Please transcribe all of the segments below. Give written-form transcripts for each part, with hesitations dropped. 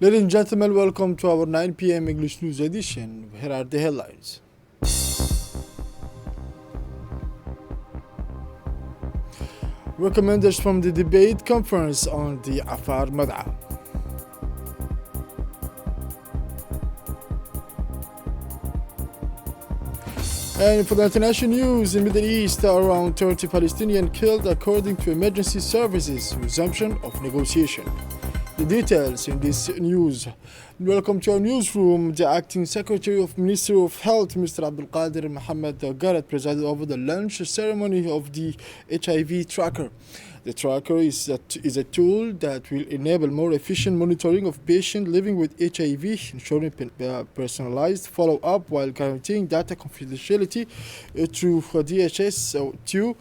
Ladies and gentlemen, welcome to our 9 p.m. English News edition. Here are the headlines. Recommenders from the debate conference on the Afar Mad'a. And for the international news, in the Middle East, around 30 Palestinians killed according to emergency services. Resumption of negotiation. The details in this news. Welcome to our newsroom. The acting secretary of Ministry of Health, Mr. Abdul Qadir Mohammed Garrett, presided over the launch ceremony of the HIV Tracker. The tracker is a tool that will enable more efficient monitoring of patients living with HIV, ensuring personalized follow-up while guaranteeing data confidentiality through DHS2.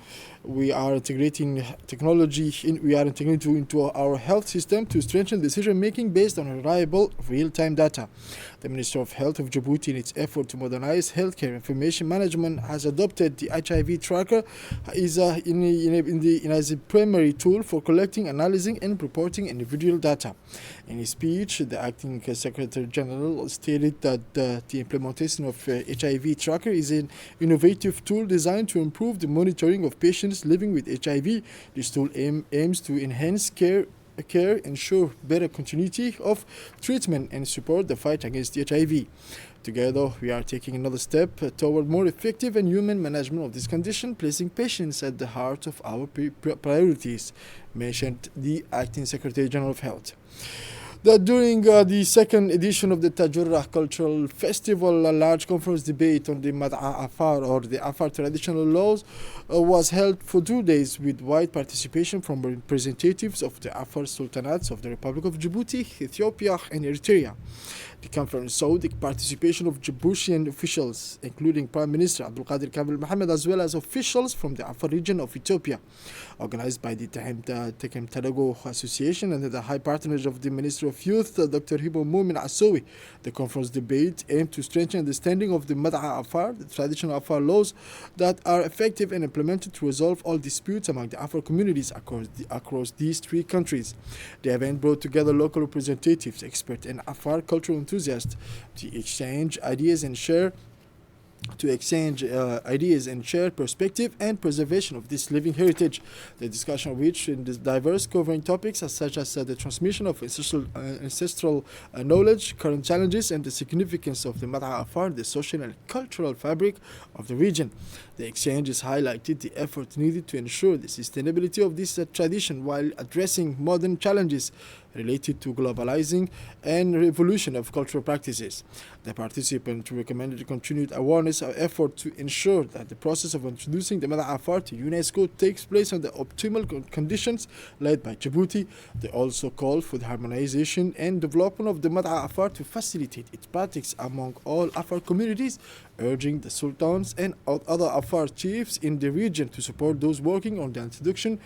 We are integrating technology into our health system to strengthen decision making based on reliable real-time data. The Ministry of Health of Djibouti, in its effort to modernize healthcare information management, has adopted the HIV Tracker as a primary tool for collecting, analyzing, and reporting individual data. In his speech, the acting Secretary General stated that the implementation of HIV Tracker is an innovative tool designed to improve the monitoring of patients living with HIV. This tool aims to enhance care, ensure better continuity of treatment, and support the fight against HIV. Together, we are taking another step toward more effective and human management of this condition, placing patients at the heart of our priorities, mentioned the Acting Secretary General of Health. That during the second edition of the Tajurrah Cultural Festival, a large conference debate on the Mad'a Afar, or the Afar traditional laws, was held for 2 days with wide participation from representatives of the Afar Sultanates of the Republic of Djibouti, Ethiopia, and Eritrea. The conference saw the participation of Djiboutian officials, including Prime Minister Abdul Qadir Kamil Mohammed, as well as officials from the Afar region of Ethiopia. Organized by the Tekem Tadago Association under the high patronage of the Minister of Youth, Dr. Hibo Mumin Asowi, the conference debate aimed to strengthen understanding of the Mad'a Afar, the traditional Afar laws that are effective and implemented to resolve all disputes among the Afar communities across these 3 countries. The event brought together local representatives, experts, and Afar cultural enthusiasts to exchange ideas and share perspective and preservation of this living heritage. The discussion reached in this diverse covering topics such as the transmission of ancestral knowledge, current challenges, and the significance of the Mad'a Afar, the social and cultural fabric of the region. The exchanges highlighted the effort needed to ensure the sustainability of this tradition while addressing modern challenges related to globalizing and revolution of cultural practices. The participants recommended a continued awareness effort to ensure that the process of introducing the Mad'a Afar to UNESCO takes place under optimal conditions led by Djibouti. They also called for the harmonization and development of the Mad'a Afar to facilitate its practice among all Afar communities, urging the sultans and other Afar chiefs in the region to support those working on the introduction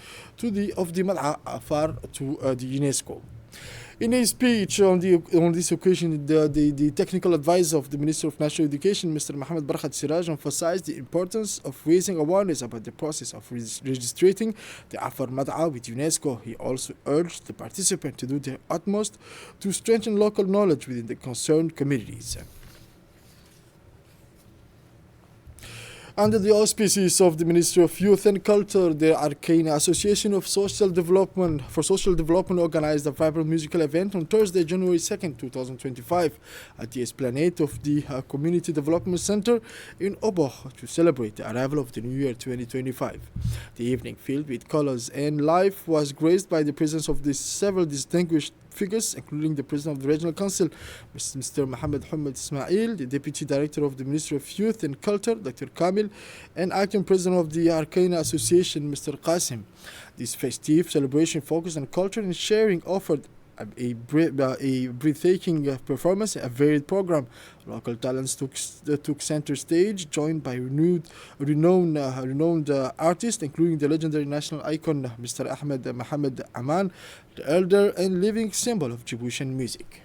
of the Mad'a Afar to the UNESCO. In a speech on this occasion, the technical advisor of the Minister of National Education, Mr. Mohammed Barkhat Siraj, emphasized the importance of raising awareness about the process of registering the Afar Mad'a with UNESCO. He also urged the participants to do their utmost to strengthen local knowledge within the concerned communities. Under the auspices of the Ministry of Youth and Culture, the Arkan Association of Social Development organized a vibrant musical event on Thursday, January 2nd, 2025 at the Esplanade of the Community Development Center in Oboh to celebrate the arrival of the new year 2025. The evening, filled with colors and life, was graced by the presence of several distinguished figures, including the President of the Regional Council, Mr. Mohammed Hamad Ismail, the Deputy Director of the Ministry of Youth and Culture, Dr. Kamil, and Acting President of the Arkan Association, Mr. Qasim. This festive celebration focused on culture and sharing, offered a breathtaking performance, a varied program. Local talents took center stage, joined by renowned artists, including the legendary national icon Mr. Ahmed Mohamed Aman, the elder and living symbol of Djiboutian music.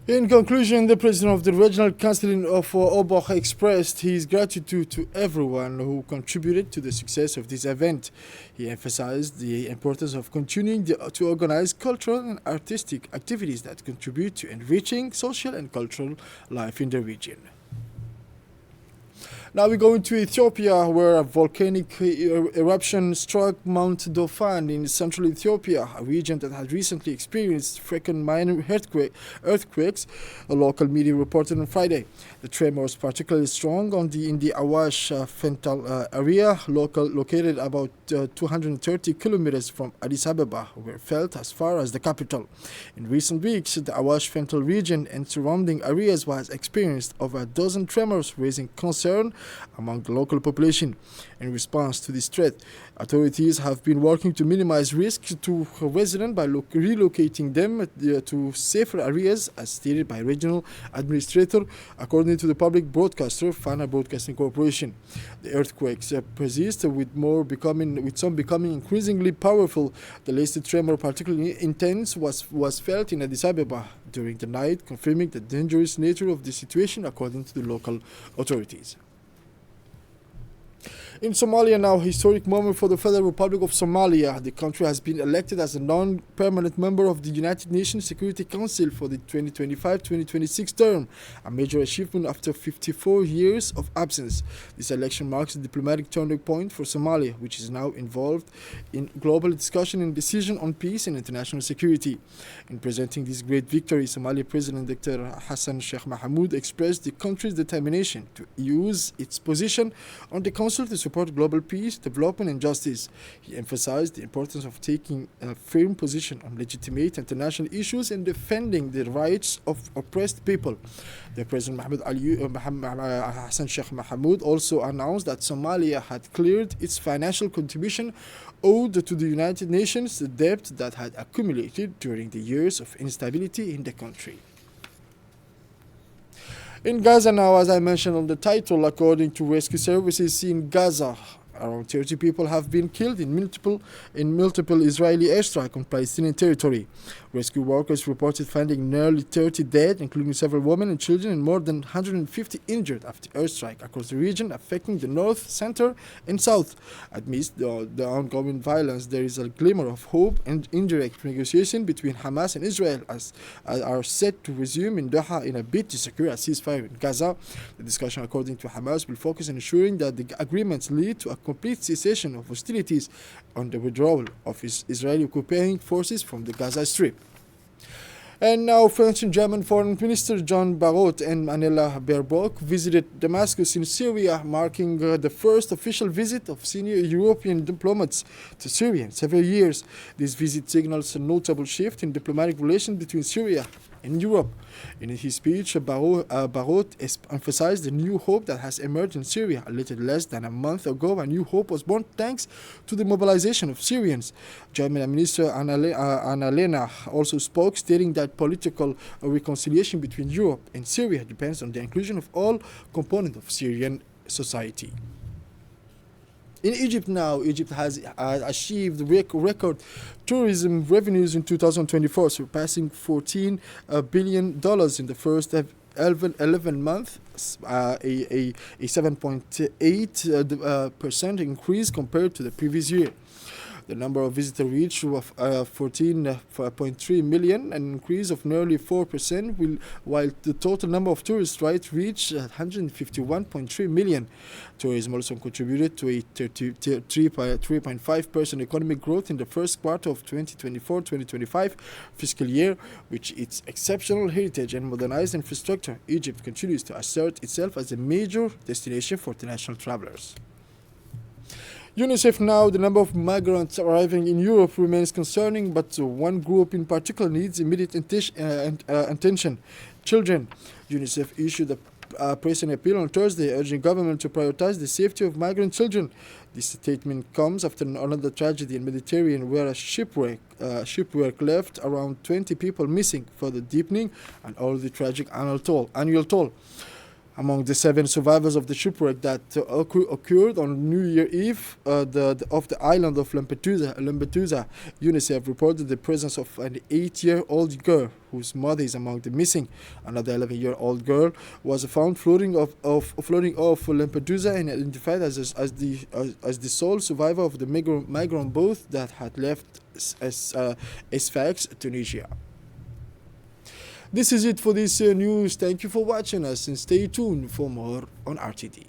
In conclusion, the president of the Regional Council of Obok expressed his gratitude to everyone who contributed to the success of this event. He emphasized the importance of continuing to organize cultural and artistic activities that contribute to enriching social and cultural life in the region. Now we go into Ethiopia, where a volcanic eruption struck Mount Dofan in central Ethiopia, a region that had recently experienced frequent minor earthquakes, a local media reported on Friday. The tremor was particularly strong in the Awash Fental area, located about 230 kilometers from Addis Ababa, were felt as far as the capital. In recent weeks, the Awash Fental region and surrounding areas has experienced over a dozen tremors, raising concern among the local population. In response to this threat, authorities have been working to minimize risks to residents by relocating them to safer areas, as stated by regional administrator, according to the public broadcaster Fana Broadcasting Corporation. The earthquakes persist, with some becoming increasingly powerful. The latest tremor, particularly intense, was felt in Addis Ababa during the night, confirming the dangerous nature of the situation, according to the local authorities. In Somalia now, historic moment for the Federal Republic of Somalia. The country has been elected as a non-permanent member of the United Nations Security Council for the 2025-2026 term, a major achievement after 54 years of absence. This election marks a diplomatic turning point for Somalia, which is now involved in global discussion and decision on peace and international security. In presenting this great victory, Somalia President Dr. Hassan Sheikh Mohamud expressed the country's determination to use its position on the Council to support global peace, development, and justice. He emphasized the importance of taking a firm position on legitimate international issues and defending the rights of oppressed people. The President Hassan Sheikh Mohamud also announced that Somalia had cleared its financial contribution owed to the United Nations, the debt that had accumulated during the years of instability in the country. In Gaza now, as I mentioned on the title, according to rescue services in Gaza, around 30 people have been killed in multiple Israeli airstrikes on Palestinian territory. Rescue workers reported finding nearly 30 dead, including several women and children, and more than 150 injured after airstrike across the region, affecting the north, center, and south. Amidst the ongoing violence, there is a glimmer of hope, and indirect negotiations between Hamas and Israel are set to resume in Doha in a bid to secure a ceasefire in Gaza. The discussion, according to Hamas, will focus on ensuring that the agreements lead to a complete cessation of hostilities on the withdrawal of Israeli occupying forces from the Gaza Strip. And now, French and German Foreign Minister Jean Barrot and Annela Baerbock visited Damascus in Syria, marking the first official visit of senior European diplomats to Syria in several years. This visit signals a notable shift in diplomatic relations between Syria and Europe. In his speech, Barrot emphasized the new hope that has emerged in Syria. A little less than a month ago, a new hope was born thanks to the mobilization of Syrians. German Minister Annalena also spoke, stating that political reconciliation between Europe and Syria depends on the inclusion of all components of Syrian society. In Egypt now, Egypt has achieved record tourism revenues in 2024, surpassing $14 billion in the first 11 months, a 7.8% increase compared to the previous year. The number of visitors reached 14.3 million, an increase of nearly 4%, while the total number of tourists reached 151.3 million. Tourism also contributed to a 3.5% economic growth in the first quarter of 2024-2025 fiscal year. With its exceptional heritage and modernized infrastructure, Egypt continues to assert itself as a major destination for international travelers. UNICEF now, the number of migrants arriving in Europe remains concerning, but one group in particular needs immediate attention: children. UNICEF issued a pressing appeal on Thursday, urging government to prioritize the safety of migrant children. This statement comes after another tragedy in the Mediterranean, where a shipwreck left around 20 people missing, further deepening an already tragic annual toll. Among the 7 survivors of the shipwreck that occurred on New Year Eve of the island of Lampedusa, UNICEF reported the presence of an 8-year-old girl whose mother is among the missing. Another 11-year-old girl was found floating off Lampedusa and identified as the sole survivor of the migrant boat that had left Sfax, Tunisia. This is it for this news. Thank you for watching us and stay tuned for more on RTD.